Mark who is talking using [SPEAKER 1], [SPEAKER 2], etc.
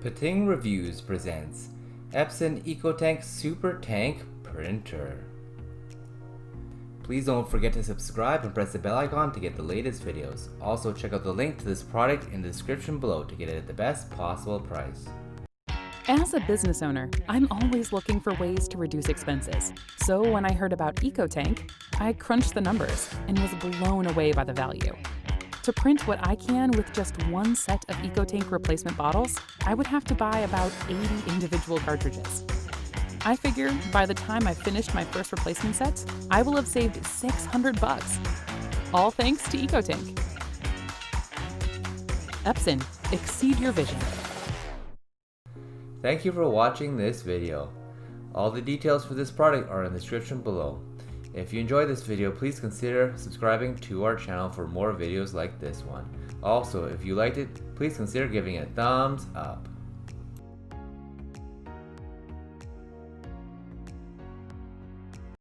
[SPEAKER 1] Pating Reviews presents Epson EcoTank Supertank Printer. Please don't forget to subscribe and press the bell icon to get the latest videos. Also check out the link to this product in the description below to get it at the best possible price.
[SPEAKER 2] As a business owner, I'm always looking for ways to reduce expenses. So when I heard about EcoTank, I crunched the numbers and was blown away by the value. To print what I can with just one set of EcoTank replacement bottles, I would have to buy about 80 individual cartridges. I figure by the time I've finished my first replacement set, I will have saved $600. All thanks to EcoTank. Epson, exceed your vision.
[SPEAKER 1] Thank you for watching this video. All the details for this product are in the description below. If you enjoyed this video, please consider subscribing to our channel for more videos like this one. Also, if you liked it, please consider giving it a thumbs up.